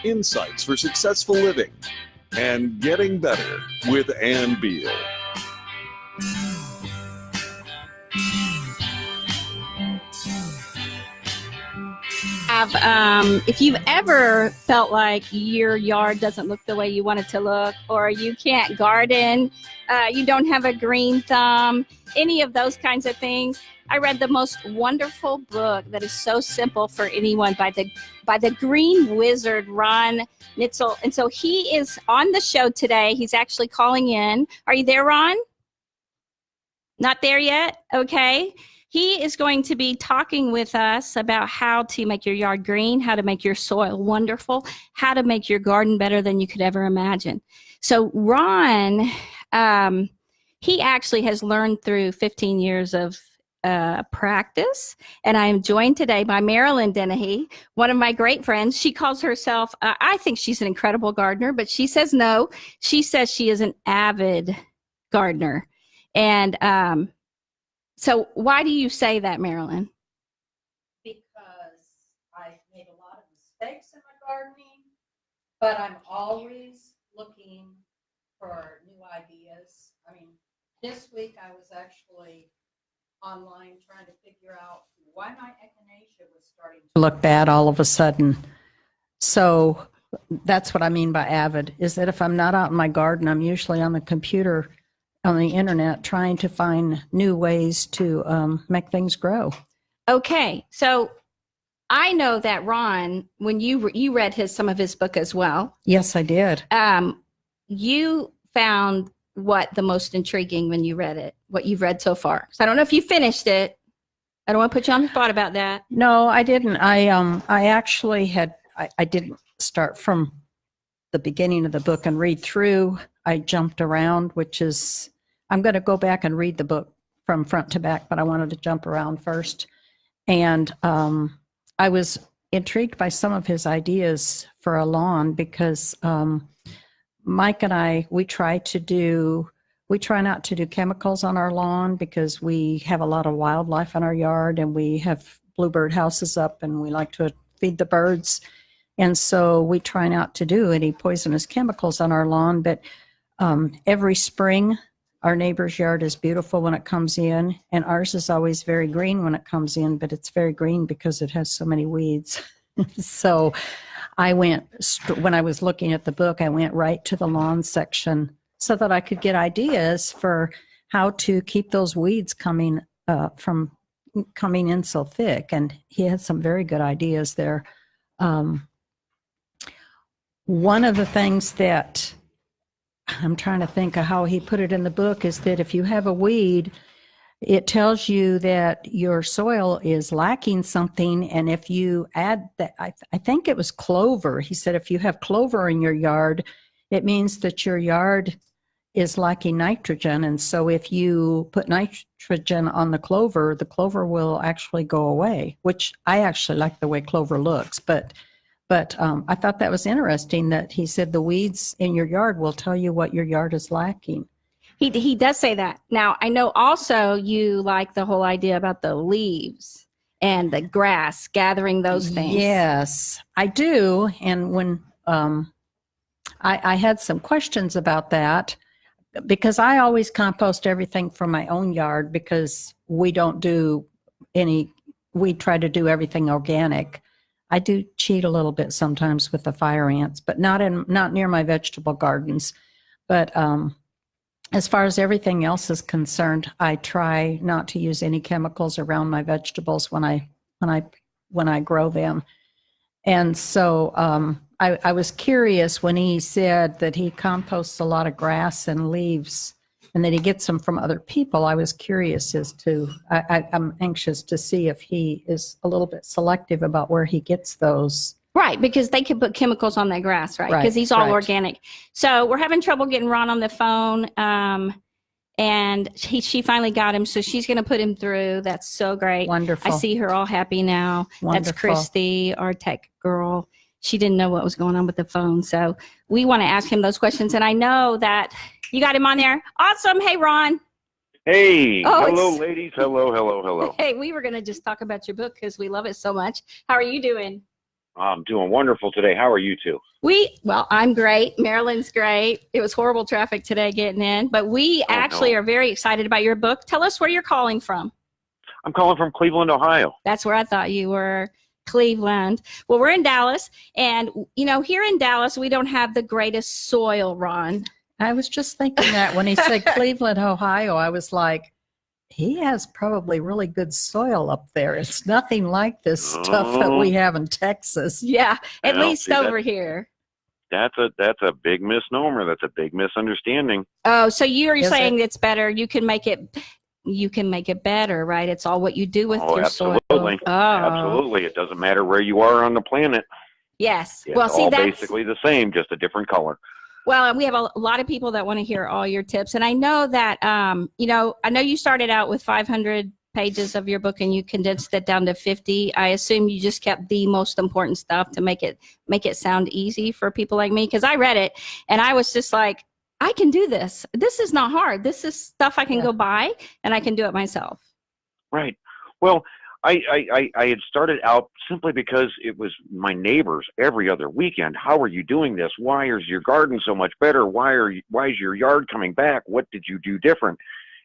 Insights for successful living and getting better with Ann Beal. If you've ever felt like your yard doesn't look the way you want it to look, or you can't garden, you don't have a green thumb, any of those kinds of things, I read the most wonderful book that is so simple for anyone by the Green Wizard, Ron Nitzel. And so he is on the show today. He's actually calling in. Are you there, Ron? Not there yet? Okay. He is going to be talking with us about how to make your yard green, how to make your soil wonderful, how to make your garden better than you could ever imagine. So Ron, he actually has learned through 15 years of practice, and I am joined today by Marilyn Dennehy, one of my great friends. She calls herself, I think she's an incredible gardener, but she says no. She says she is an avid gardener. And so why do you say that, Marilyn? Because I've made a lot of mistakes in my gardening, but I'm always looking for new ideas. I mean, this week I was actually online trying to figure out why my echinacea was starting to look bad all of a sudden. So that's what I mean by avid, is that if I'm not out in my garden, I'm usually on the computer, on the internet, trying to find new ways to make things grow. Okay, so I know that Ron, when you read some of his book as well. Yes, I did. You found what the most intriguing when you read it, what you've read so far. So I don't know if you finished it. I don't want to put you on the spot about that. No, I didn't. I actually I didn't start from the beginning of the book and read through. I jumped around, which is, I'm going to go back and read the book from front to back, but I wanted to jump around first. And I was intrigued by some of his ideas for a lawn because Mike and I, we try not to do chemicals on our lawn because we have a lot of wildlife in our yard, and we have bluebird houses up, and we like to feed the birds. And so we try not to do any poisonous chemicals on our lawn. But every spring, our neighbor's yard is beautiful when it comes in, and ours is always very green when it comes in, but it's very green because it has so many weeds. So I went, when I was looking at the book, I went right to the lawn section so that I could get ideas for how to keep those weeds coming from coming in so thick. And he had some very good ideas there. One of the things that I'm trying to think of how he put it in the book is that if you have a weed, it tells you that your soil is lacking something. And if you add that, I think it was clover. He said, if you have clover in your yard, it means that your yard is lacking nitrogen. And so if you put nitrogen on the clover will actually go away, which I actually like the way clover looks. But I thought that was interesting that he said the weeds in your yard will tell you what your yard is lacking. He does say that. Now, I know also you like the whole idea about the leaves and the grass, gathering those things. Yes, I do. And when I had some questions about that, because I always compost everything from my own yard because we don't do we try to do everything organic. I do cheat a little bit sometimes with the fire ants, but not near my vegetable gardens. But as far as everything else is concerned, I try not to use any chemicals around my vegetables when I grow them. And so I was curious when he said that he composts a lot of grass and leaves and that he gets them from other people. I was curious as to, I'm anxious to see if he is a little bit selective about where he gets those. Right, because they could put chemicals on that grass, right? Because he's all organic. So we're having trouble getting Ron on the phone, and she finally got him, so she's going to put him through. That's so great. Wonderful. I see her all happy now. Wonderful. That's Christy, our tech girl. She didn't know what was going on with the phone, so we want to ask him those questions. And I know that you got him on there. Awesome. Hey, Ron. Hey. Hello, ladies. Hello. Hey, we were going to just talk about your book because we love it so much. How are you doing? I'm doing wonderful today. How are you two? Well, I'm great. Marilyn's great. It was horrible traffic today getting in, but we actually are very excited about your book. Tell us where you're calling from. I'm calling from Cleveland, Ohio. That's where I thought you were. Cleveland. Well, we're in Dallas, and here in Dallas, we don't have the greatest soil, Ron. I was just thinking that when he said Cleveland, Ohio, I was like, he has probably really good soil up there. It's nothing like this stuff that we have in Texas. Yeah, at least over here. That's a big misnomer. That's a big misunderstanding. Oh, so you're saying it's better. You can make it better, right? It's all what you do with your soil. Absolutely. Absolutely. It doesn't matter where you are on the planet. Yes. It's all basically the same, just a different color. Well, and we have a lot of people that want to hear all your tips. And I know that, I know you started out with 500 pages of your book and you condensed it down to 50. I assume you just kept the most important stuff to make it sound easy for people like me. Because I read it and I was just like, I can do this. This is not hard. This is stuff I can go buy and I can do it myself. Right. Well, I had started out simply because it was my neighbors every other weekend. How are you doing this? Why is your garden so much better? Why is your yard coming back? What did you do different?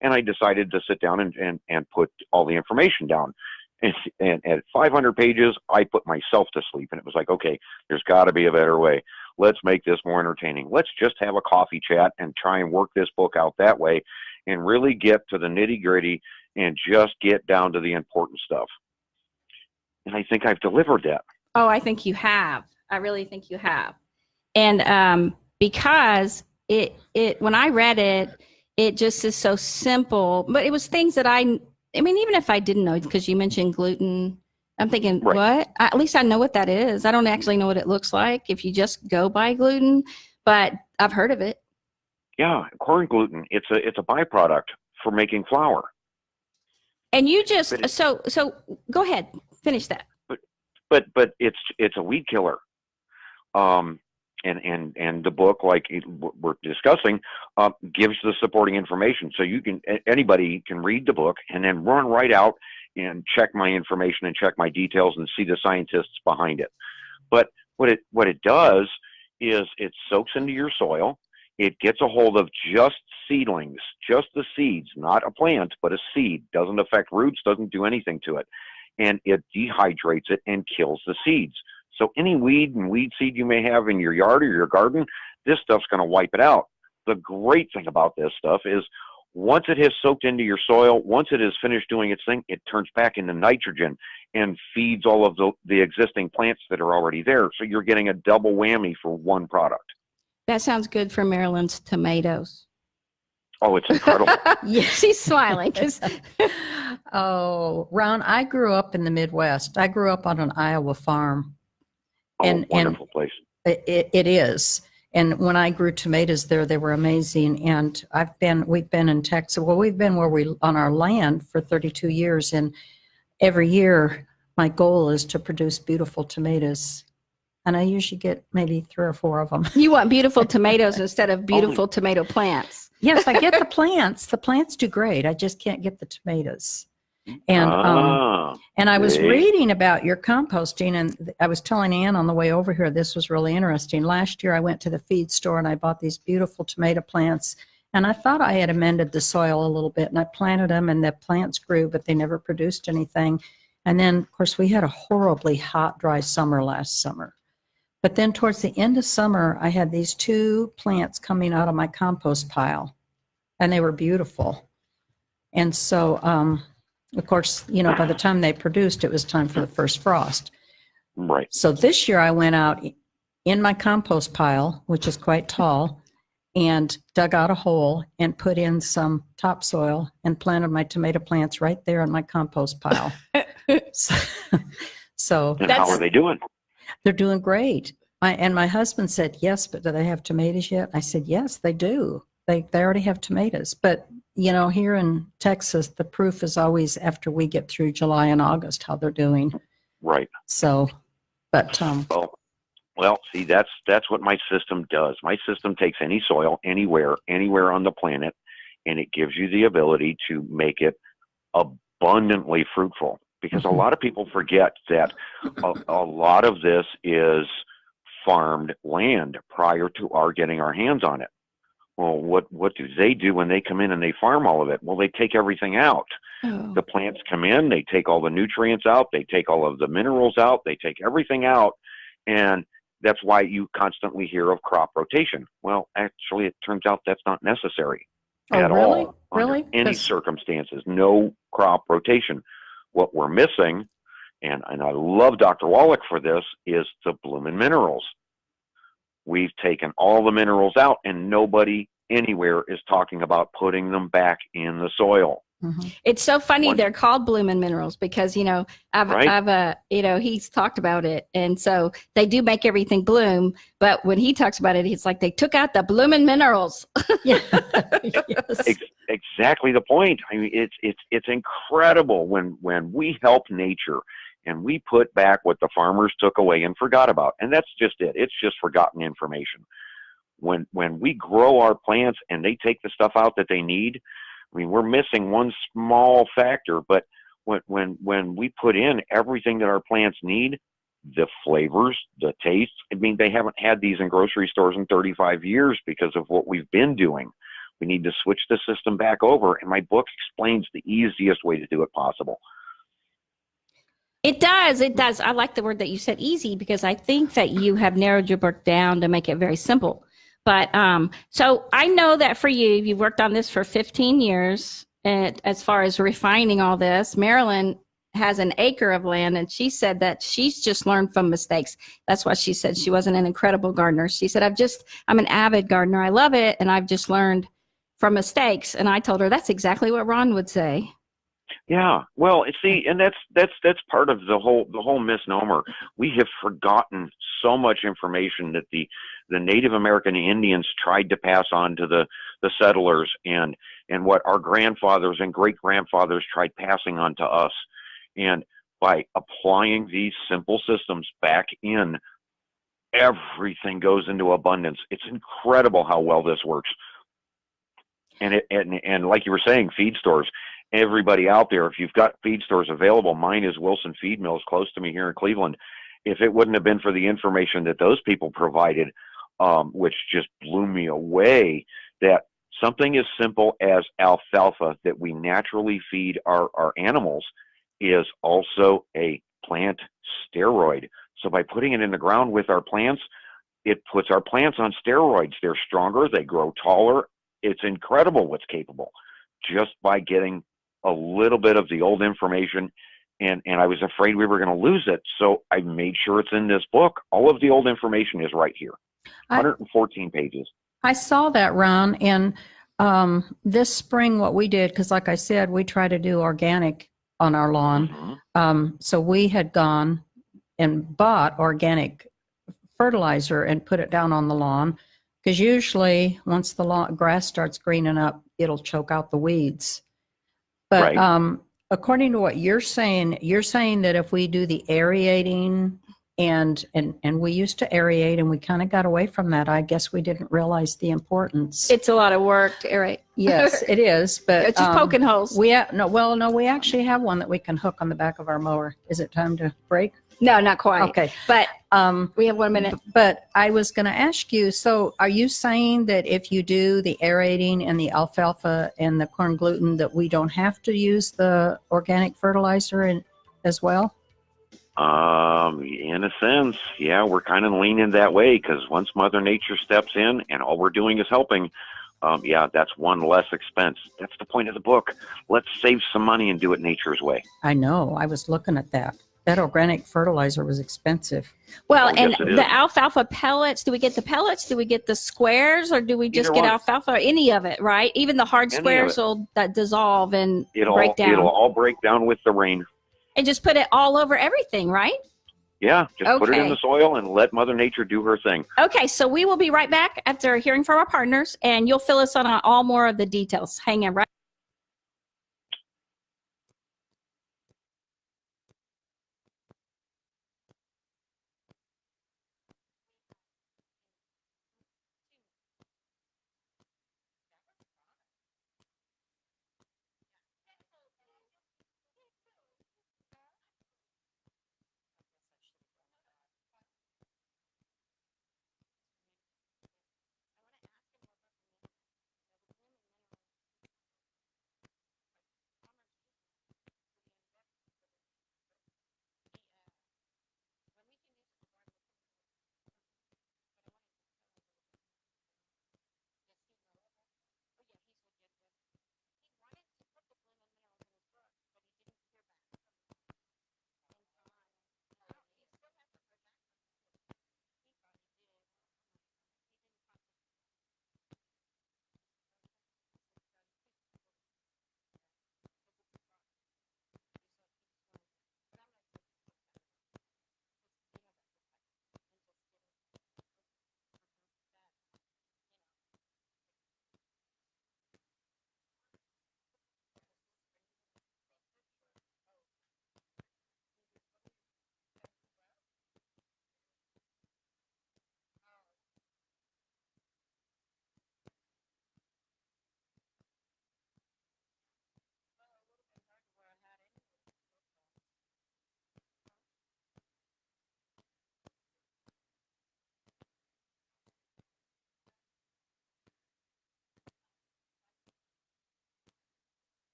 And I decided to sit down and put all the information down. And at 500 pages, I put myself to sleep. And it was like, okay, there's got to be a better way. Let's make this more entertaining. Let's just have a coffee chat and try and work this book out that way and really get to the nitty gritty and just get down to the important stuff. And I think I've delivered that. Oh, I think you have. I really think you have. And because it when I read it, it just is so simple. But it was things that I mean, even if I didn't know, because you mentioned gluten, I'm thinking, what? At least I know what that is. I don't actually know what it looks like if you just go buy gluten, but I've heard of it. Yeah, corn gluten. It's a byproduct for making flour. And you just so go ahead, finish that. But it's a weed killer. And the book, like we're discussing, gives the supporting information. So anybody can read the book and then run right out and check my information and check my details and see the scientists behind it. But what it does is it soaks into your soil. It gets a hold of just seedlings, just the seeds, not a plant, but a seed. Doesn't affect roots, doesn't do anything to it. And it dehydrates it and kills the seeds. So any weed and weed seed you may have in your yard or your garden, this stuff's going to wipe it out. The great thing about this stuff is once it has soaked into your soil, once it has finished doing its thing, it turns back into nitrogen and feeds all of the existing plants that are already there. So you're getting a double whammy for one product. That sounds good for Marilyn's tomatoes. Oh, it's incredible. Yeah, she's smiling. Oh, Ron, I grew up in the Midwest. I grew up on an Iowa farm. Wonderful place. It is. And when I grew tomatoes there, they were amazing. And we've been in Texas. Well, we've been on our land for 32 years. And every year, my goal is to produce beautiful tomatoes. And I usually get maybe 3 or 4 of them. You want beautiful tomatoes instead of beautiful tomato plants. Yes, I get the plants. The plants do great. I just can't get the tomatoes. And I was reading about your composting, and I was telling Ann on the way over here, this was really interesting. Last year I went to the feed store and I bought these beautiful tomato plants, and I thought I had amended the soil a little bit, and I planted them and the plants grew, but they never produced anything. And then, of course, we had a horribly hot, dry summer last summer. But then towards the end of summer, I had these 2 plants coming out of my compost pile, and they were beautiful. And so, of course, by the time they produced, it was time for the first frost. Right. So this year I went out in my compost pile, which is quite tall, and dug out a hole and put in some topsoil and planted my tomato plants right there in my compost pile. So and how are they doing? They're doing great. My husband said, yes, but do they have tomatoes yet? I said, yes, they do. They already have tomatoes. But, here in Texas, the proof is always after we get through July and August, how they're doing. Right. So, but. Well, see, that's what my system does. My system takes any soil, anywhere on the planet, and it gives you the ability to make it abundantly fruitful. because a lot of people forget that a lot of this is farmed land prior to our getting our hands on it. Well, what do they do when they come in and they farm all of it? Well, they take everything out. Oh. The plants come in, they take all the nutrients out, they take all of the minerals out, they take everything out, and that's why you constantly hear of crop rotation. Well, actually, it turns out that's not necessary at really? all under Really? any 'Cause- circumstances. No crop rotation. What we're missing, and I love Dr. Wallach for this, is the bloomin' minerals. We've taken all the minerals out, and nobody anywhere is talking about putting them back in the soil. Mhm. It's so funny One- they're called bloomin' minerals because Right. he's talked about it, and so they do make everything bloom. But when he talks about it, it's like they took out the bloomin' minerals. Yeah. Yes. Exactly the point. I mean, it's incredible when we help nature and we put back what the farmers took away and forgot about. And that's just it. It's just forgotten information. When we grow our plants and they take the stuff out that they need, I mean, we're missing one small factor, but when we put in everything that our plants need, the flavors, the taste, I mean, they haven't had these in grocery stores in 35 years because of what we've been doing. We need to switch the system back over, and my book explains the easiest way to do it possible. It does. It does. I like the word that you said, easy, because I think that you have narrowed your book down to make it very simple. But so I know that for you, you've worked on this for 15 years. And as far as refining all this, Marilyn has an acre of land, and she said that she's just learned from mistakes. That's what she said. She wasn't an incredible gardener. She said, I'm an avid gardener. I love it. And I've just learned from mistakes. And I told her that's exactly what Ron would say. Yeah, well, see, and that's part of the whole misnomer. We have forgotten so much information that the Native American Indians tried to pass on to the settlers, and what our grandfathers and great grandfathers tried passing on to us. And by applying these simple systems back in, everything goes into abundance. It's incredible how well this works. And like you were saying, feed stores. Everybody out there, if you've got feed stores available, mine is Wilson Feed Mills close to me here in Cleveland. If it wouldn't have been for the information that those people provided, which just blew me away, that something as simple as alfalfa that we naturally feed our animals is also a plant steroid. So by putting it in the ground with our plants, it puts our plants on steroids. They're stronger, they grow taller. It's incredible what's capable just by getting a little bit of the old information, and I was afraid we were going to lose it, so I made sure it's in this book. All of the old information is right here. 114 pages. I saw that, Ron, and this spring what we did, because like I said, we try to do organic on our lawn. Mm-hmm. So we had gone and bought organic fertilizer and put it down on the lawn, because usually once the grass starts greening up, it'll choke out the weeds. But Right. According to what you're saying that if we do the aerating, and we used to aerate and we kind of got away from that. I guess we didn't realize the importance. It's a lot of work to aerate. Yes, it is. But It's just poking holes. We actually have one that we can hook on the back of our mower. Is it time to break? No, not quite. Okay. But we have 1 minute. But I was going to ask you, so are you saying that if you do the aerating and the alfalfa and the corn gluten, that we don't have to use the organic fertilizer as well? In a sense, yeah, we're kind of leaning that way, because once Mother Nature steps in and all we're doing is helping, yeah, that's one less expense. That's the point of the book. Let's save some money and do it nature's way. I know. I was looking at that. That organic fertilizer was expensive. Well, Oh, and yes, it is. the alfalfa pellets, do we get the pellets? Do we get the squares, or do we just Either get one. alfalfa, or any of it, right? Even the hard Any of squares it. will dissolve and It'll break down. all break down with the rain. And just put it all over everything, right? Yeah, just put it in Okay. the soil and let Mother Nature do her thing. Okay, so we will be right back after hearing from our partners, and you'll fill us in on all more of the details. Hang in right.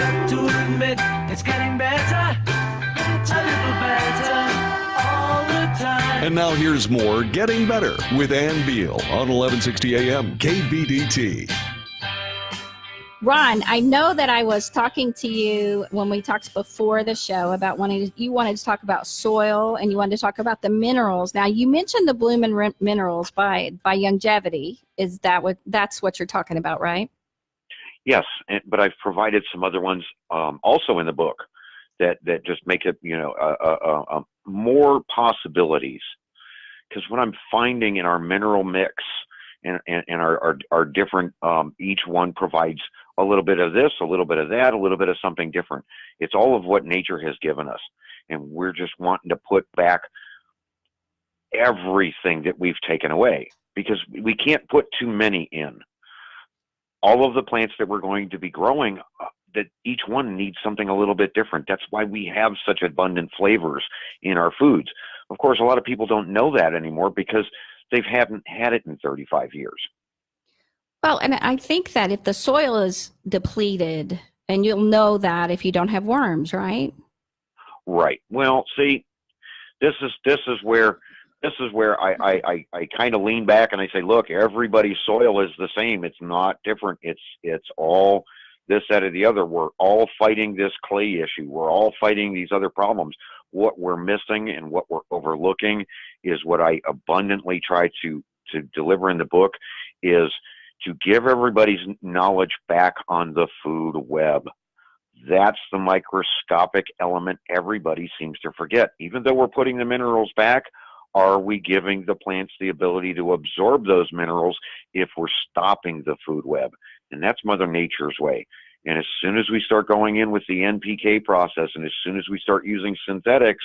got to admit, it's getting better, a little better all the time. And now here's more Getting Better with Ann Beal on 1160 AM KBDT. Ron, I know that I was talking to you when we talked before the show about you wanted to talk about soil and you wanted to talk about the minerals. Now, you mentioned the Bloom and Minerals by Longevity. Is that's what you're talking about, right? Yes, but I've provided some other ones also in the book that just make it, more possibilities. Because what I'm finding in our mineral mix and our different, each one provides a little bit of this, a little bit of that, a little bit of something different. It's all of what nature has given us. And we're just wanting to put back everything that we've taken away because we can't put too many in. All of the plants that we're going to be growing, that each one needs something a little bit different. That's why we have such abundant flavors in our foods. Of course, a lot of people don't know that anymore because they haven't had it in 35 years. Well, and I think that if the soil is depleted, and you'll know that if you don't have worms, right? Right. Well, see, this is where I kind of lean back and I say, look, everybody's soil is the same. It's not different. It's all this, that, or the other. We're all fighting this clay issue. We're all fighting these other problems. What we're missing and what we're overlooking is what I abundantly try to deliver in the book is to give everybody's knowledge back on the food web. That's the microscopic element everybody seems to forget. Even though we're putting the minerals back, are we giving the plants the ability to absorb those minerals if we're stopping the food web? And that's Mother Nature's way. And as soon as we start going in with the NPK process, and as soon as we start using synthetics,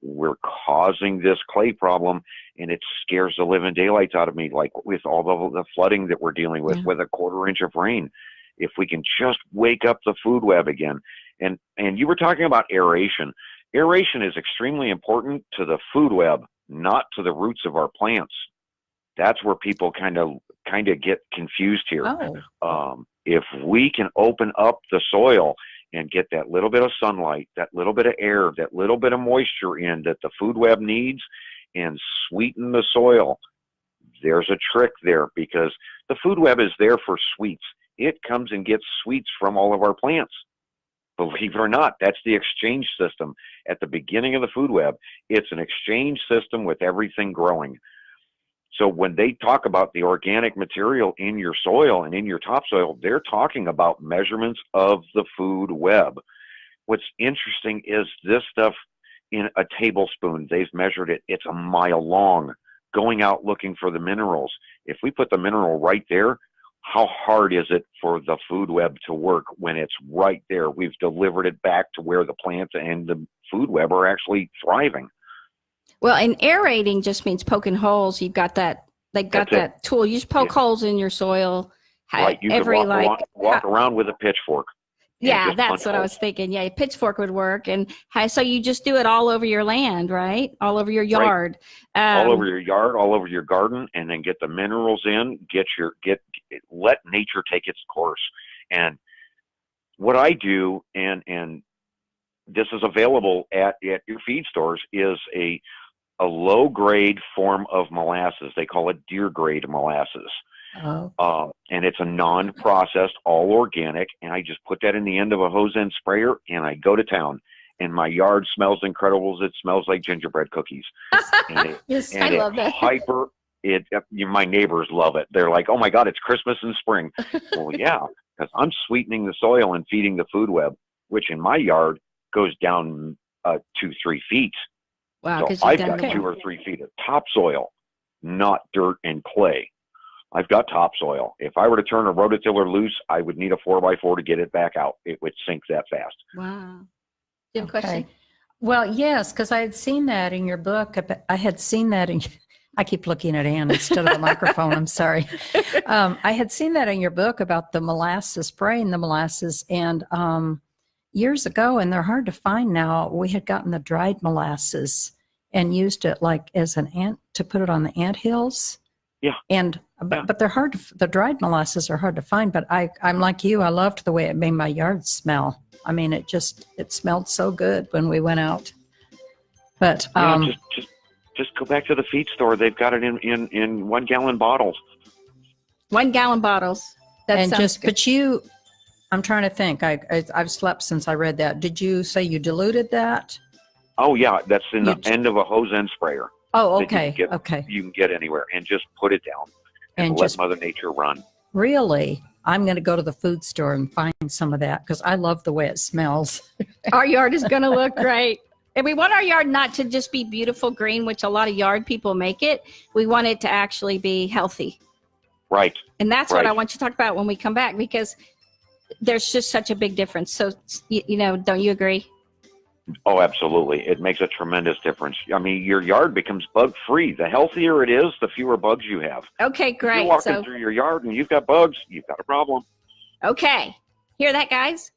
we're causing this clay problem, and it scares the living daylights out of me, like with all the flooding that we're dealing with a quarter inch of rain. If we can just wake up the food web again. And you were talking about aeration. Aeration is extremely important to the food web, not to the roots of our plants. That's where people kind of get confused here. If we can open up the soil and get that little bit of sunlight, that little bit of air, that little bit of moisture in that the food web needs, and sweeten the soil, there's a trick there because the food web is there for sweets. It comes and gets sweets from all of our plants. Believe it or not, that's the exchange system. At the beginning of the food web, it's an exchange system with everything growing. So when they talk about the organic material in your soil and in your topsoil, they're talking about measurements of the food web. What's interesting is this stuff in a tablespoon, they've measured it. It's a mile long, going out looking for the minerals. If we put the mineral right there, how hard is it for the food web to work when it's right there? We've delivered it back to where the plants and the food web are actually thriving. Well, and aerating just means poking holes. You've got that. They've got that tool. You just poke holes in your soil. Right. You could walk around with a pitchfork. Yeah, that's what I was thinking. Yeah, a pitchfork would work. And so you just do it all over your land, right? All over your yard. Right. All over your yard, all over your garden, and then get the minerals in. Let nature take its course. And what I do, and this is available at your feed stores, is a low-grade form of molasses. They call it deer-grade molasses. Oh. And it's a non-processed, all organic, and I just put that in the end of a hose end sprayer, and I go to town. And my yard smells incredible. It smells like gingerbread cookies. And Yes, I love that. My neighbors love it. They're like, oh my God, it's Christmas in spring. Well, yeah, because I'm sweetening the soil and feeding the food web, which in my yard goes down 2-3 feet. Wow, so I've got 2 or 3 feet of topsoil, not dirt and clay. I've got topsoil. If I were to turn a rototiller loose, I would need a 4x4 to get it back out. It would sink that fast. Wow. Do you have a question? Well, yes, because I had seen that in your book. I had seen that in. I keep looking at Ann instead of the microphone. I'm sorry. I had seen that in your book about the molasses, spraying the molasses, and years ago, and they're hard to find now. We had gotten the dried molasses and used it like as an ant to put it on the ant hills. Yeah. But they're hard. The dried molasses are hard to find. But I'm like you. I loved the way it made my yard smell. I mean, it smelled so good when we went out. But just go back to the feed store. They've got it in 1 gallon bottles. 1 gallon bottles. and just, good. But I'm trying to think. I've slept since I read that. Did you say you diluted that? Oh yeah, that's in the end of a hose end sprayer. Oh, okay. You can get anywhere, and just put it down and let Mother Nature run. Really? I'm going to go to the food store and find some of that because I love the way it smells. Our yard is going to look great. And we want our yard not to just be beautiful green, which a lot of yard people make it. We want it to actually be healthy. Right. And that's what I want you to talk about when we come back, because there's just such a big difference. So, don't you agree? Oh, absolutely. It makes a tremendous difference. I mean, your yard becomes bug-free. The healthier it is, the fewer bugs you have. Okay, great. If you're walking through your yard and you've got bugs, you've got a problem. Okay. Hear that, guys?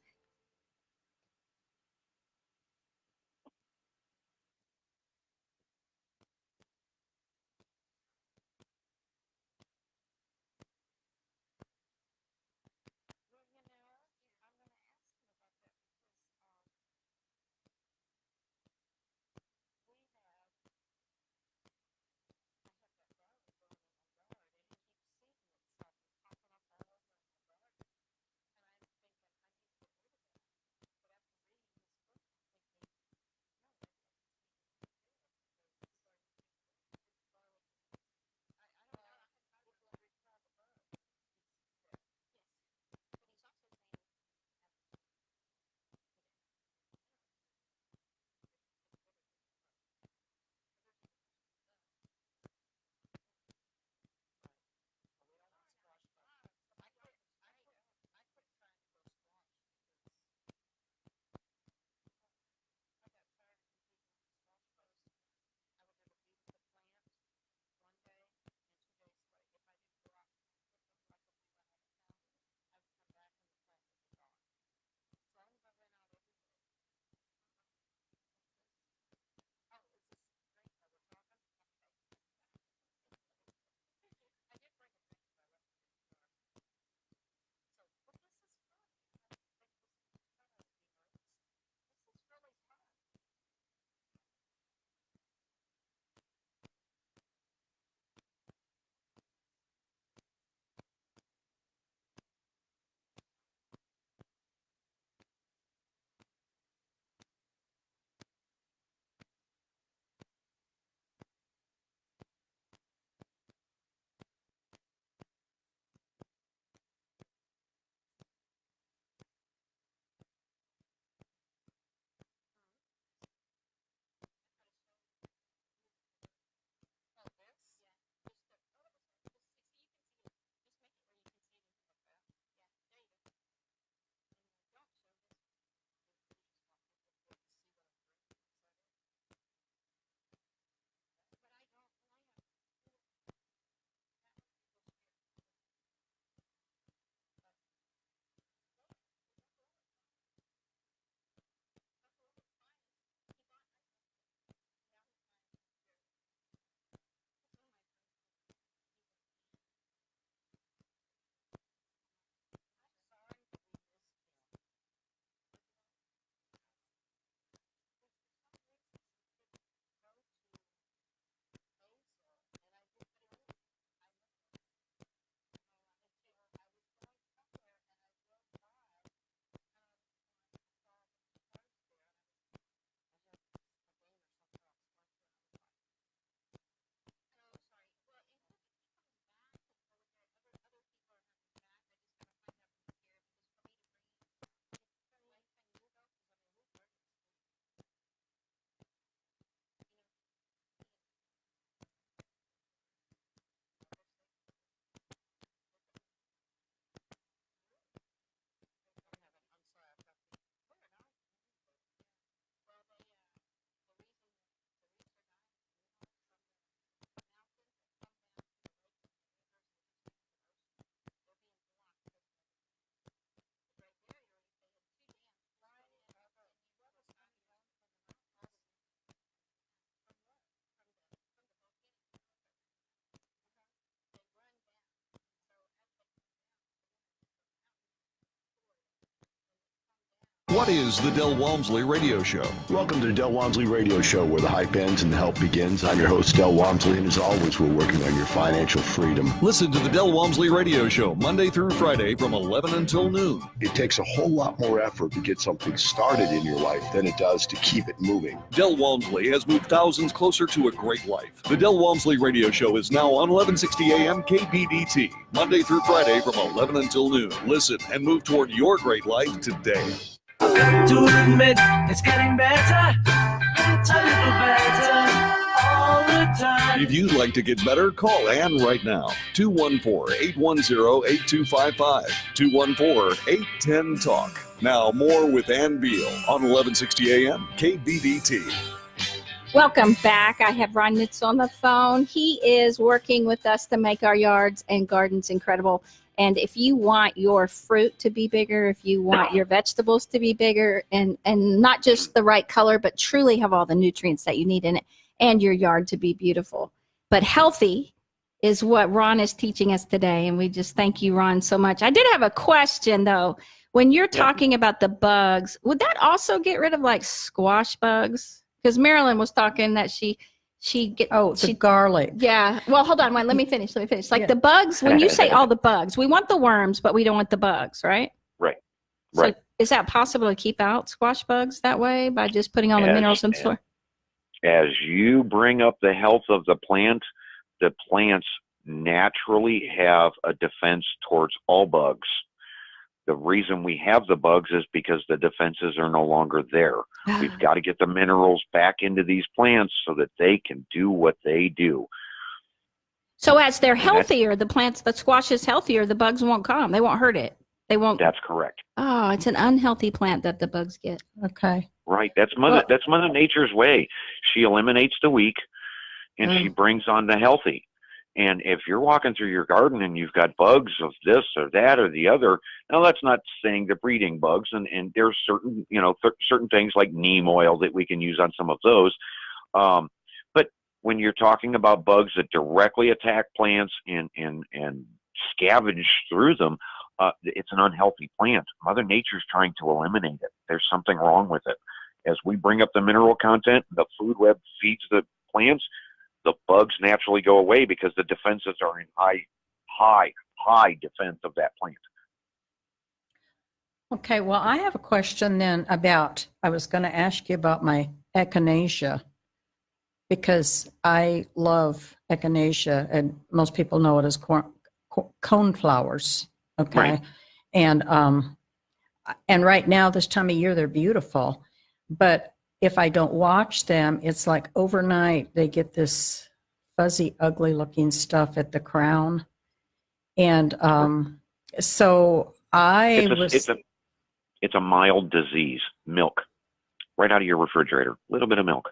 What is the Del Walmsley Radio Show? Welcome to the Del Walmsley Radio Show, where the hype ends and the help begins. I'm your host, Del Walmsley, and as always, we're working on your financial freedom. Listen to the Del Walmsley Radio Show Monday through Friday from 11 until noon. It takes a whole lot more effort to get something started in your life than it does to keep it moving. Del Walmsley has moved thousands closer to a great life. The Del Walmsley Radio Show is now on 1160 AM KBDT, Monday through Friday from 11 until noon. Listen and move toward your great life today. I've got to admit, it's getting better, a little better, all the time. If you'd like to get better, call Ann right now. 214-810-8255. 214-810-TALK. Now more with Ann Beal on 1160 AM KBDT. Welcome back. I have Ron Nitz on the phone. He is working with us to make our yards and gardens incredible. And if you want your fruit to be bigger, if you want your vegetables to be bigger and not just the right color, but truly have all the nutrients that you need in it, and your yard to be beautiful, but healthy, is what Ron is teaching us today. And we just thank you, Ron, so much. I did have a question, though. When you're talking about the bugs, would that also get rid of like squash bugs? Because Marilyn was talking that she garlic. Yeah. Well, hold on. Let me finish. Like the bugs, when you say all the bugs, we want the worms, but we don't want the bugs, right? Right. So Right. is that possible to keep out squash bugs that way by just putting all the minerals in the soil? As you bring up the health of the plants naturally have a defense towards all bugs. The reason we have the bugs is because the defenses are no longer there. We've got to get the minerals back into these plants so that they can do what they do. So as they're healthier, the squash is healthier, the bugs won't come. They won't hurt it. They won't. That's correct. Oh, it's an unhealthy plant that the bugs get. Okay. Right. That's Mother Nature's way. She eliminates the weak and she brings on the healthy. And if you're walking through your garden and you've got bugs of this or that or the other, now that's not saying the breeding bugs, and there's certain, certain things like neem oil that we can use on some of those. But when you're talking about bugs that directly attack plants and scavenge through them, it's an unhealthy plant. Mother Nature's trying to eliminate it. There's something wrong with it. As we bring up the mineral content, the food web feeds the plants, the bugs naturally go away because the defenses are in high defense of that plant. Okay, well, I have a question then I was going to ask you about my echinacea, because I love echinacea, and most people know it as coneflowers. Okay. Right. And right now, this time of year, they're beautiful, but if I don't watch them, it's like overnight they get this fuzzy, ugly looking stuff at the crown. And so it's a mild disease. Milk, right out of your refrigerator, a little bit of milk.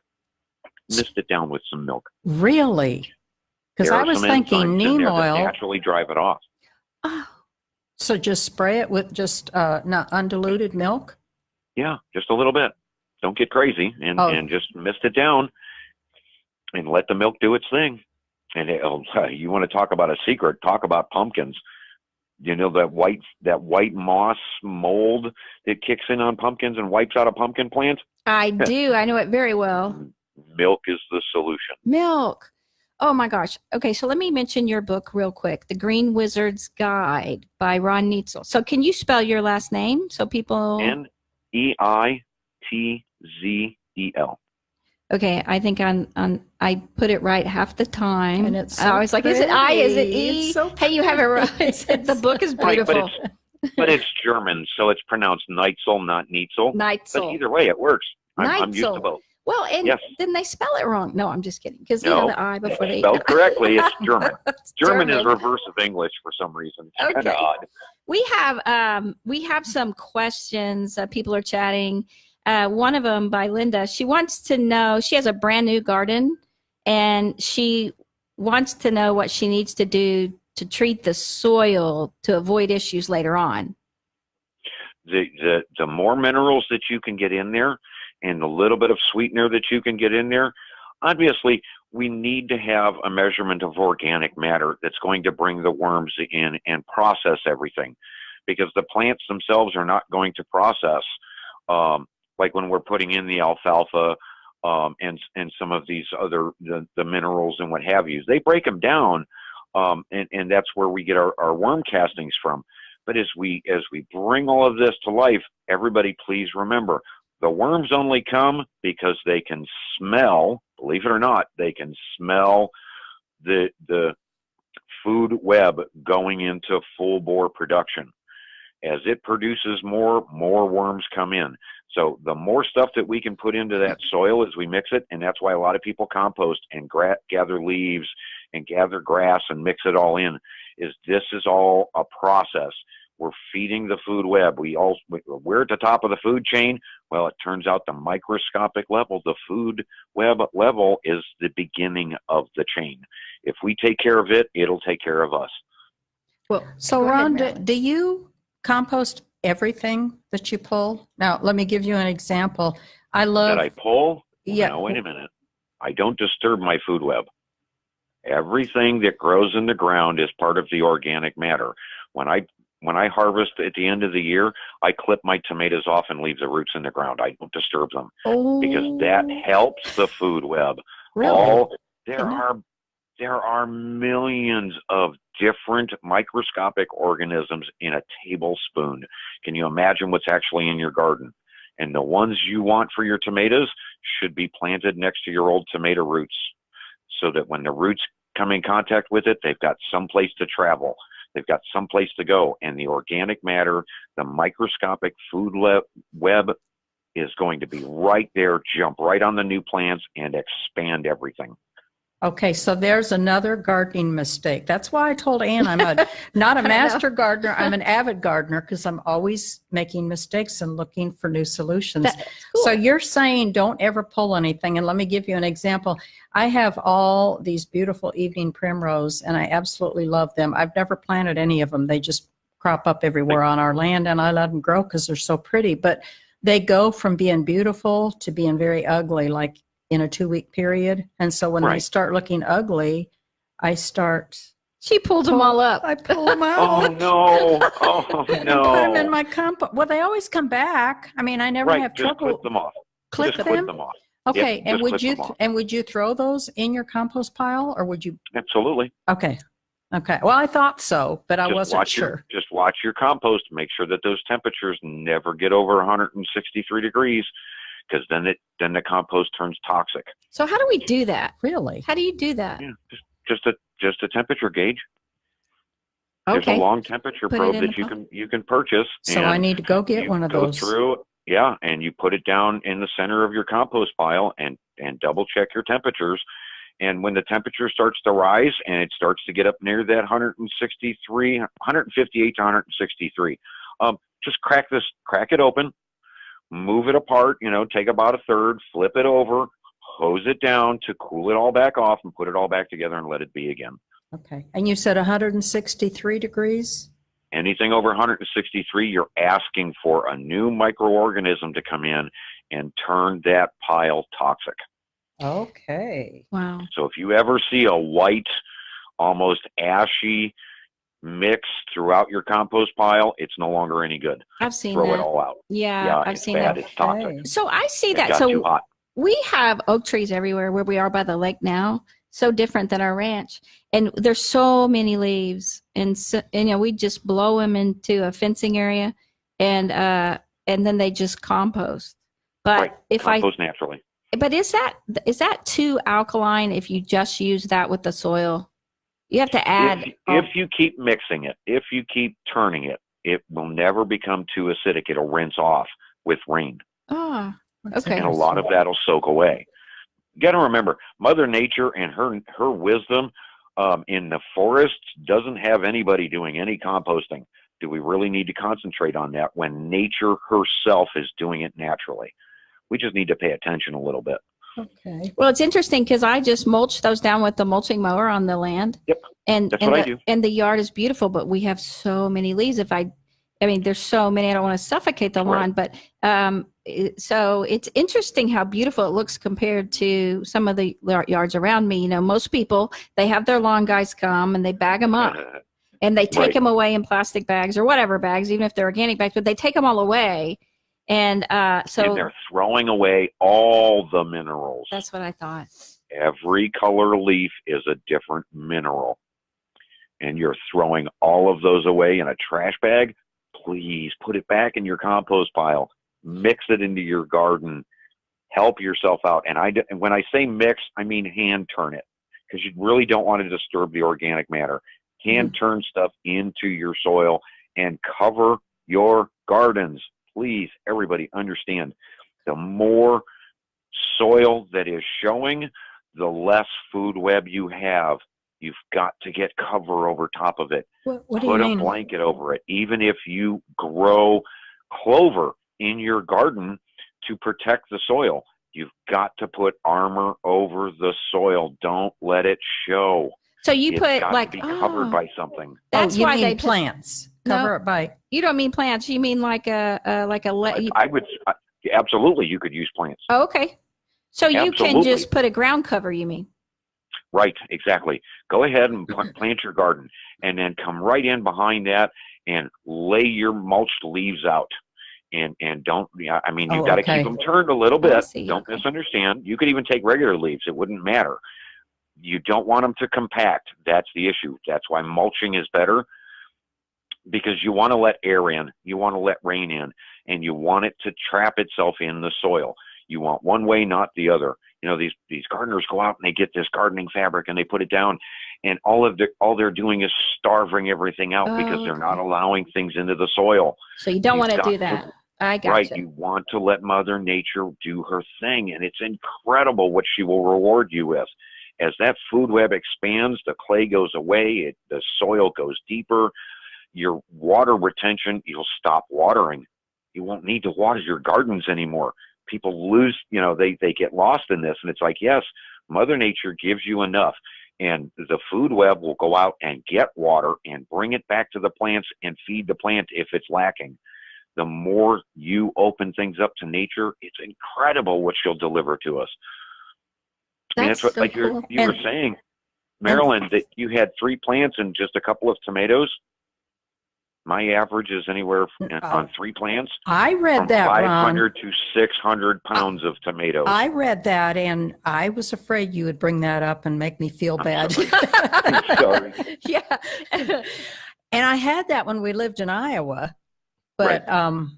Mist it down with some milk. Really? Because I was thinking neem oil. Naturally drive it off. Oh, so just spray it with just not undiluted milk? Yeah, just a little bit. Don't get crazy and just mist it down and let the milk do its thing. And you want to talk about a secret, talk about pumpkins. You know that white moss mold that kicks in on pumpkins and wipes out a pumpkin plant? I do. I know it very well. Milk is the solution. Milk. Oh my gosh. Okay, so let me mention your book real quick, The Green Wizard's Guide by Ron Neitzel. So can you spell your last name so people... Neitzel. Okay, I think I put it right half the time. And it's I was like, is it I? Is it E? It's so hey, you have it right. The book is beautiful. Right, but it's German, so it's pronounced Neitzel, not Neitzel. Neitzel. But either way, it works. I'm used to both. Well, and yes. Didn't they spell it wrong? No, I'm just kidding. Because the I before they spelled correctly. It's German. German is reverse of English for some reason. It's kind of odd. We have some questions. People are chatting. One of them by Linda. She wants to know. She has a brand new garden, and she wants to know what she needs to do to treat the soil to avoid issues later on. The more minerals that you can get in there, and the little bit of sweetener that you can get in there, obviously we need to have a measurement of organic matter that's going to bring the worms in and process everything, because the plants themselves are not going to process like when we're putting in the alfalfa and some of these other the minerals and what have you. They break them down, and that's where we get our worm castings from. But as we bring all of this to life, everybody please remember, the worms only come because they can smell, believe it or not, they can smell the food web going into full bore production. As it produces more worms come in. So the more stuff that we can put into that soil as we mix it, and that's why a lot of people compost and gather leaves and gather grass and mix it all in, is this is all a process. We're feeding the food web. We're at the top of the food chain. Well, it turns out the microscopic level, the food web level, is the beginning of the chain. If we take care of it, it'll take care of us. Well, so Ron, do you compost everything that you pull? Now, let me give you an example. That I pull? Yeah. No, wait a minute. I don't disturb my food web. Everything that grows in the ground is part of the organic matter. When I harvest at the end of the year, I clip my tomatoes off and leave the roots in the ground. I don't disturb them because that helps the food web. Really? There are millions of different microscopic organisms in a tablespoon. Can you imagine what's actually in your garden? And the ones you want for your tomatoes should be planted next to your old tomato roots so that when the roots come in contact with it, they've got some place to travel. They've got some place to go. And the organic matter, the microscopic food web is going to be right there, jump right on the new plants and expand everything. Okay, so there's another gardening mistake. That's why I told Ann I'm not a master gardener. I'm an avid gardener because I'm always making mistakes and looking for new solutions. Cool. So you're saying don't ever pull anything. And let me give you an example. I have all these beautiful evening primrose, and I absolutely love them. I've never planted any of them. They just crop up everywhere on our land, and I let them grow because they're so pretty. But they go from being beautiful to being very ugly, like in a 2-week period. And so when they start looking ugly, I start... She pulled them all up. I pull them out. Oh, no. Oh, no. Put them in my compost. Well, they always come back. I mean, I never have just trouble. clip them off. Clip Just them? clip them off. Okay, Yep, and would you throw those in your compost pile, or would you? Absolutely. Okay. Well, I thought so, but I wasn't sure. Just watch your compost. Make sure that those temperatures never get over 163 degrees, because then the compost turns toxic. So how do we do that? Really? How do you do that? Yeah, just a temperature gauge. Okay. There's a long temperature Put probe it in that you can purchase. So I need to go get one of those. Go through, yeah, and you put it down in the center of your compost pile and double check your temperatures. And when the temperature starts to rise and it starts to get up near that 158 to 163, just crack it open, move it apart, take about a third, flip it over, hose it down to cool it all back off, and put it all back together and let it be again. Okay. And you said 163 degrees? Anything over 163, you're asking for a new microorganism to come in and turn that pile toxic. Okay. Wow. So if you ever see a white, almost ashy mix throughout your compost pile, it's no longer any good. I've seen Throw that. it all out. Yeah, I've it's seen bad. that. It's toxic. Okay. So I see It that. got So too hot. we have oak trees everywhere where we are by the lake now. So different than our ranch, and there's so many leaves, and we just blow them into a fencing area, and then they just compost. But Right. Compost naturally. But is that too alkaline if you just use that with the soil? You have to add. If you keep mixing it, if you keep turning it, it will never become too acidic. It'll rinse off with rain. Oh, That's okay. And a lot of that will soak away. You got to remember, Mother Nature and her wisdom in the forests doesn't have anybody doing any composting. Do we really need to concentrate on that when nature herself is doing it naturally? We just need to pay attention a little bit. Okay. Well, it's interesting because I just mulch those down with the mulching mower on the land. Yep. That's what I do. And the yard is beautiful, but we have so many leaves. There's so many, I don't want to suffocate the lawn, but so it's interesting how beautiful it looks compared to some of the yards around me. Most people, they have their lawn guys come and they bag them up and they take them away in plastic bags or whatever bags, even if they're organic bags, but they take them all away. And And so they're throwing away all the minerals. that's what I thought. Every color leaf is a different mineral. And you're throwing all of those away in a trash bag. Please put it back in your compost pile. Mix it into your garden. Help yourself out. And when I say mix, I mean hand turn it, because you really don't want to disturb the organic matter. Hand turn stuff into your soil and cover your gardens. Please, everybody understand, the more soil that is showing, the less food web you have. You've got to get cover over top of it. What do you Put a mean? blanket over it. Even if you grow clover in your garden to protect the soil, you've got to put armor over the soil. Don't let it show. So you It's put got like to be covered by something. That's you why mean they put, plants. No. Cover it by. you don't mean plants. You mean like a I would absolutely. You could use plants. Oh, okay. So you can Absolutely. just put a ground cover, you mean? Right, exactly. Go ahead and plant your garden, and then come right in behind that and lay your mulched leaves out. And don't, I mean, you've got to keep them turned a little bit. see. Don't Okay. misunderstand. You could even take regular leaves. It wouldn't matter. You don't want them to compact. That's the issue. That's why mulching is better, because you want to let air in, you want to let rain in, and you want it to trap itself in the soil. You want one way, not the other. You know, these gardeners go out and they get this gardening fabric and they put it down, and all they're doing is starving everything out because they're not allowing things into the soil. So you don't You've want to got do that. I got Right, you. you want to let Mother Nature do her thing, and it's incredible what she will reward you with. As that food web expands, the clay goes away, the soil goes deeper, your water retention, you'll stop watering. You won't need to water your gardens anymore. People lose, they get lost in this, and it's like, yes, Mother Nature gives you enough, and the food web will go out and get water and bring it back to the plants and feed the plant if it's lacking. The more you open things up to nature, it's incredible what she'll deliver to us. I mean, that's what, so like cool. you were saying, Marilyn, that you had 3 plants and just a couple of tomatoes. My average is anywhere on 3 plants. I read from that, 500 Ron. to 600 pounds of tomatoes. I read that, and I was afraid you would bring that up and make me feel bad. I'm sorry. Yeah. And I had that when we lived in Iowa. But, and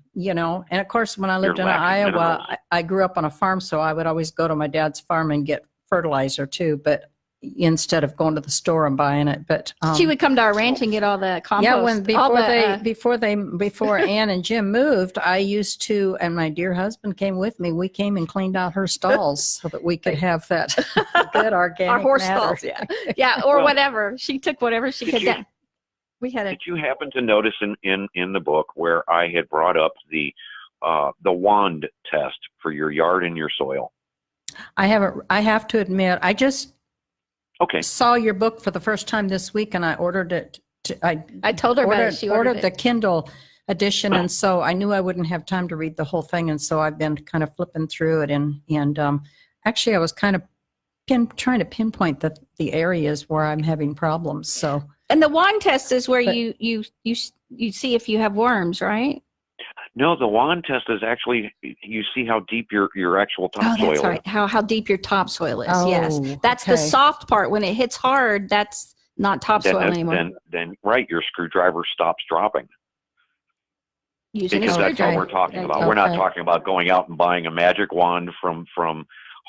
of course, when I lived in Iowa, I grew up on a farm, so I would always go to my dad's farm and get fertilizer too, but instead of going to the store and buying it. But she would come to our ranch and get all the compost. Yeah, before Ann and Jim moved, I used to, and my dear husband came with me. We came and cleaned out her stalls so that we could have that good organic our horse matter. stalls, yeah, or whatever. She took whatever she could get. We had Did you happen to notice in the book where I had brought up the wand test for your yard and your soil? I have to admit, I just saw your book for the first time this week, and I ordered it. I told her about it. She ordered the Kindle edition, and so I knew I wouldn't have time to read the whole thing, and so I've been kind of flipping through it, and actually I was kind of trying to pinpoint the areas where I'm having problems. So. And the wand test is where you see if you have worms, right? No, the wand test is actually, you see how deep your actual topsoil that's right. is. How deep your topsoil is. Oh, yes, that's the soft part. When it hits hard, that's not topsoil anymore. Then your screwdriver stops dropping. Using because a that's screwdriver. what we're talking about. We're not talking about going out and buying a magic wand from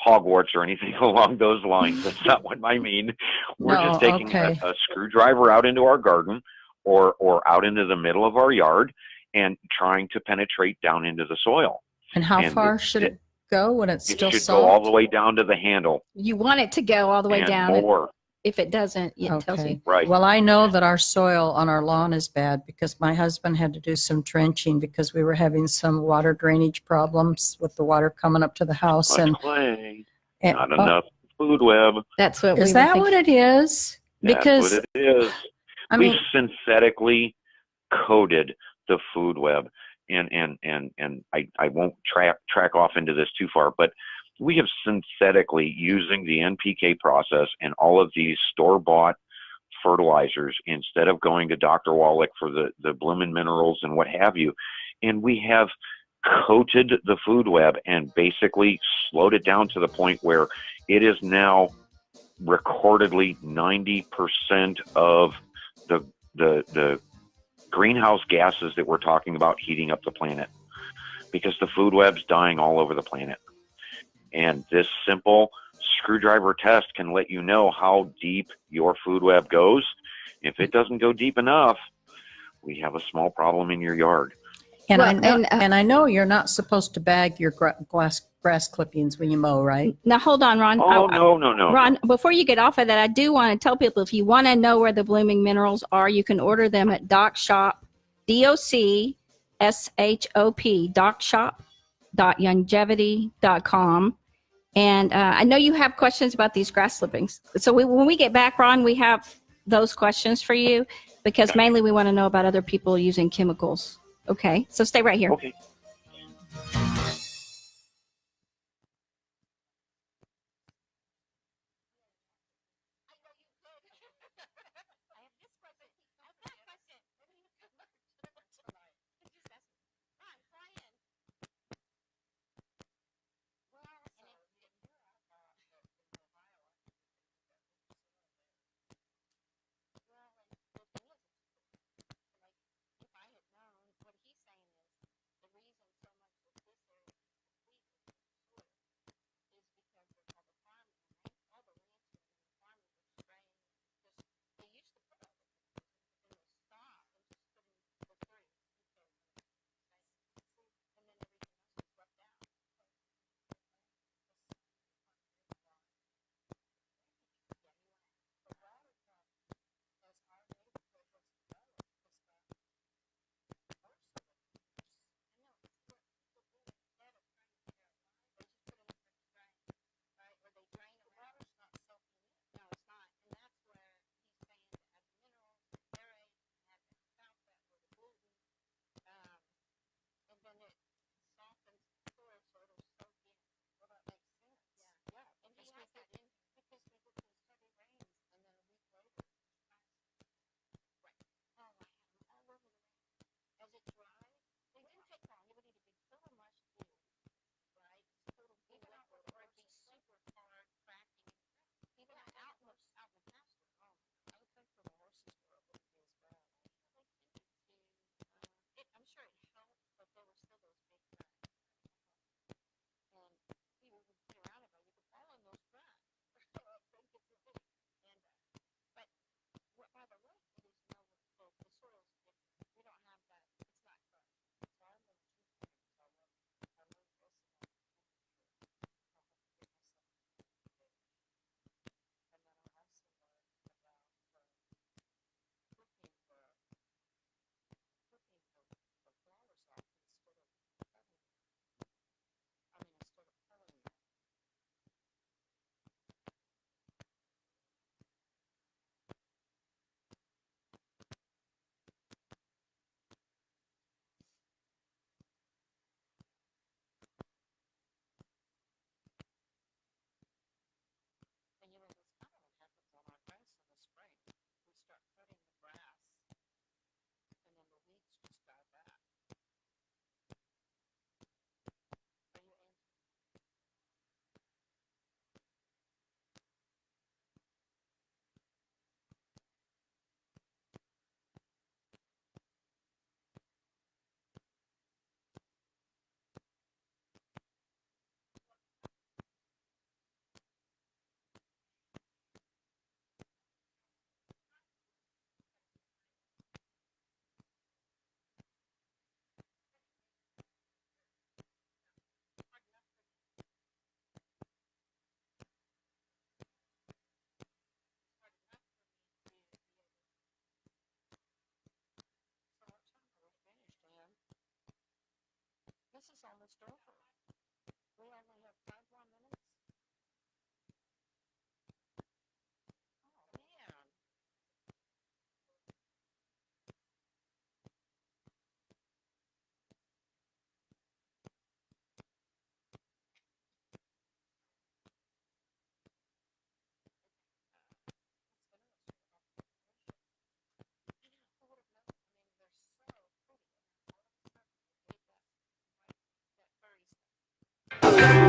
Hogwarts or anything along those lines. That's not what I mean. We're just taking a screwdriver out into our garden or out into the middle of our yard and trying to penetrate down into the soil. And how far should it go when it's still soft? It should go all the way down to the handle. You want it to go all the way down. More. If it doesn't, it tells you. Right. Well, I know that our soil on our lawn is bad because my husband had to do some trenching because we were having some water drainage problems with the water coming up to the house. Much clay, not enough food web. That's what is that what it is? Because that's what it is. We've synthetically coated the food web, and I won't track off into this too far, but we have synthetically, using the NPK process and all of these store-bought fertilizers instead of going to Dr. Wallach for the blooming minerals and what have you, and we have coated the food web and basically slowed it down to the point where it is now recordedly 90% of the greenhouse gases that we're talking about heating up the planet, because the food web's dying all over the planet. And this simple screwdriver test can let you know how deep your food web goes. If it doesn't go deep enough, we have a small problem in your yard. And Well, I know you're not supposed to bag your grass clippings when you mow, right? Now, hold on, Ron. Oh, no. Ron, before you get off of that, I do want to tell people, if you want to know where the blooming minerals are, you can order them at Doc Shop, DOCSHOP, docshop.longevity.com. And I know you have questions about these grass clippings. So when we get back, Ron, we have those questions for you, because mainly we want to know about other people using chemicals. Okay, so stay right here. Okay.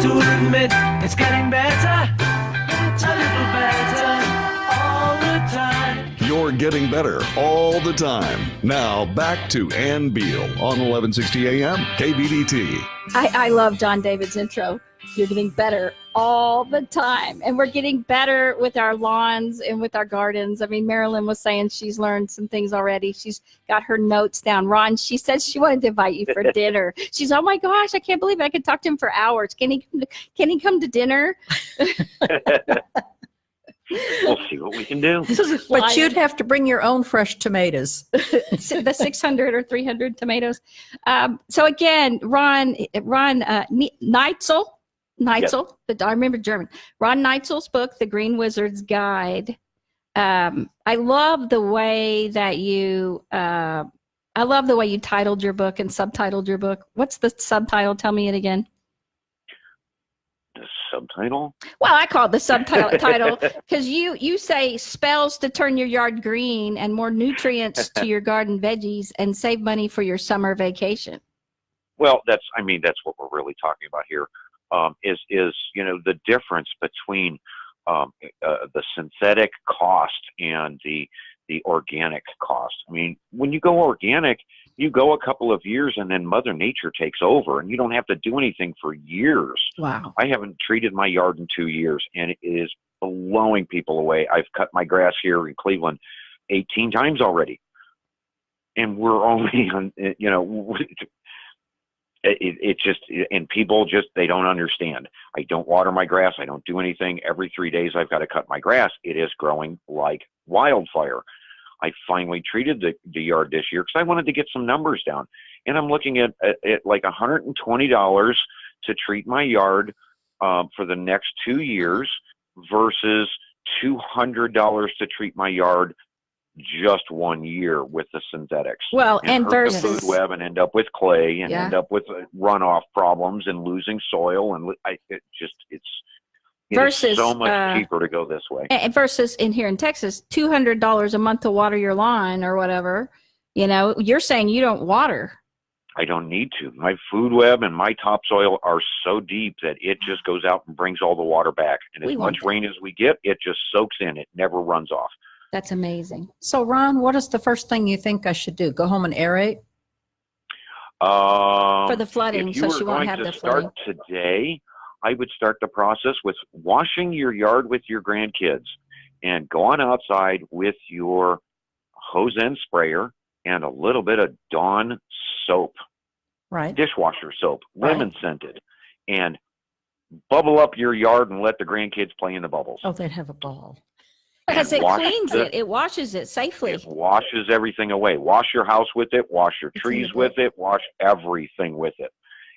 to admit it's getting better, a little better all the time. You're getting better all the time. Now back to Ann Beal on 1160 AM KBDT. I love John David's intro. You're getting better all the time. And we're getting better with our lawns and with our gardens. I mean, Marilyn was saying she's learned some things already. She's got her notes down. Ron, she said she wanted to invite you for dinner. She's, oh my gosh, I can't believe it. I could talk to him for hours. Can he come to dinner? We'll see what we can do. But you'd have to bring your own fresh tomatoes. The 600 or 300 tomatoes. So again, Ron Neitzel, Yes. I remember German. Ron Neitzel's book, The Green Wizard's Guide. I love the way that you titled your book and subtitled your book. What's the subtitle? Tell me it again. The subtitle? Well, I call it the subtitle because you say spells to turn your yard green and more nutrients to your garden veggies and save money for your summer vacation. Well, that's what we're really talking about here. Is the difference between the synthetic cost and the organic cost. I mean, when you go organic, you go a couple of years and then Mother Nature takes over and you don't have to do anything for years. Wow. I haven't treated my yard in 2 years and it is blowing people away. I've cut my grass here in Cleveland 18 times already. And we're only on, it just, and people just, they don't understand. I don't water my grass. I don't do anything. Every 3 days I've got to cut my grass. It is growing like wildfire. I finally treated the yard this year because I wanted to get some numbers down. And I'm looking at like $120 to treat my yard for the next 2 years versus $200 to treat my yard just 1 year with the synthetics. Well, and hurt the versus food web and end up with clay and Yeah. end up with runoff problems and losing soil and it versus is so much cheaper to go this way. and versus in here in Texas, $200 a month to water your lawn or whatever. You're saying you don't water. I don't need to. My food web and my topsoil are so deep that it just goes out and brings all the water back. And We as want much that. rain as we get, it just soaks in. It never runs off. That's amazing. So, Ron, what is the first thing you think I should do? Go home and aerate? For the flooding, if you so were she won't going have to the start flooding. today, I would start the process with washing your yard with your grandkids and go on outside with your hose end sprayer and a little bit of Dawn soap, Right. dishwasher soap, Right. lemon scented, and bubble up your yard and let the grandkids play in the bubbles. Oh, they'd have a ball. Because it wash cleans the- it. It washes it safely. It washes everything away. Wash your house with it. Wash your It's in trees the with it. Wash everything with it.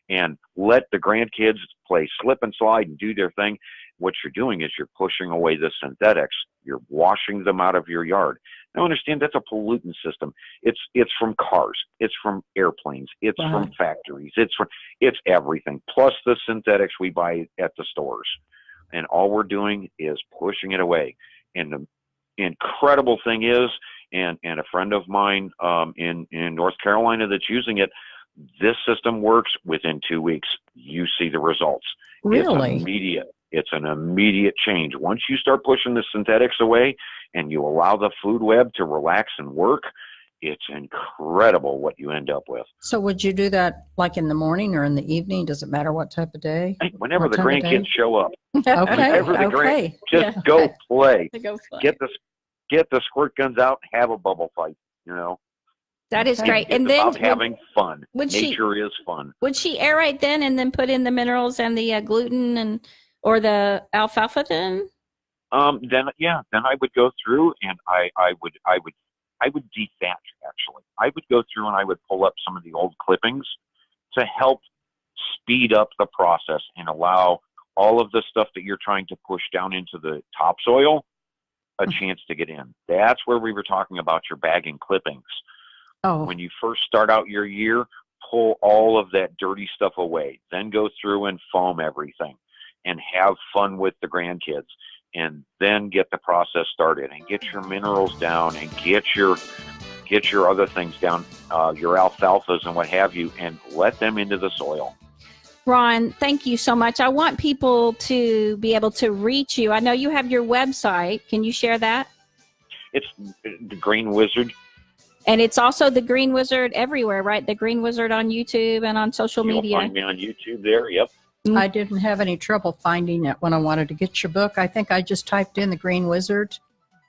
And let the grandkids play slip and slide and do their thing. What you're doing is you're pushing away the synthetics. You're washing them out of your yard. Now understand that's a pollutant system. It's from cars. It's from airplanes. It's from Right. factories. It's everything. Plus the synthetics we buy at the stores. And all we're doing is pushing it away. And the incredible thing is, and a friend of mine in North Carolina that's using it, this system works within 2 weeks. You see the results. Really? It's immediate. It's an immediate change. Once you start pushing the synthetics away and you allow the food web to relax and work, it's incredible what you end up with. So would you do that like in the morning or in the evening? Does it matter what type of day? Whenever What the time of day? grandkids show up, Okay, whenever the okay. just Yeah. go play. To go fly. Get the squirt guns out, have a bubble fight, That is Okay. great. It's And then about having fun. would she- Nature is fun. would she aerate then and then put in the minerals and the gluten or the alfalfa then? Then I would go through and I would dethatch actually. I would go through and I would pull up some of the old clippings to help speed up the process and allow all of the stuff that you're trying to push down into the topsoil a chance to get in. That's where we were talking about your bagging clippings. Oh, When you first start out your year, pull all of that dirty stuff away. Then go through and foam everything and have fun with the grandkids. And then get the process started and get your minerals down and get your other things down, your alfalfas and what have you, and let them into the soil. Ron, thank you so much. I want people to be able to reach you. I know you have your website. Can you share that? It's the Green Wizard. And it's also the Green Wizard everywhere, right? The Green Wizard on YouTube and on social media. You'll find me on YouTube there. Yep. I didn't have any trouble finding it when I wanted to get your book. I think I just typed in the Green Wizard,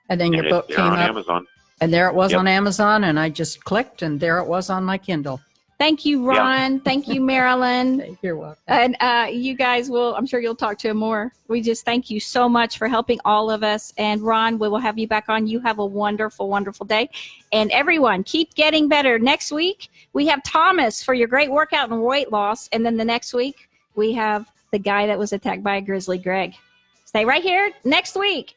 and then your book came on up. Amazon. And there it was on Amazon, and I just clicked, and there it was on my Kindle. Thank you, Ron. Thank you, Marilyn. You're welcome. And you guys will, I'm sure you'll talk to him more. We just thank you so much for helping all of us. And Ron, we will have you back on. You have a wonderful, wonderful day. And everyone, keep getting better. Next week, we have Thomas for your great workout and weight loss. And then the next week, we have the guy that was attacked by a grizzly, Greg. Stay right here next week.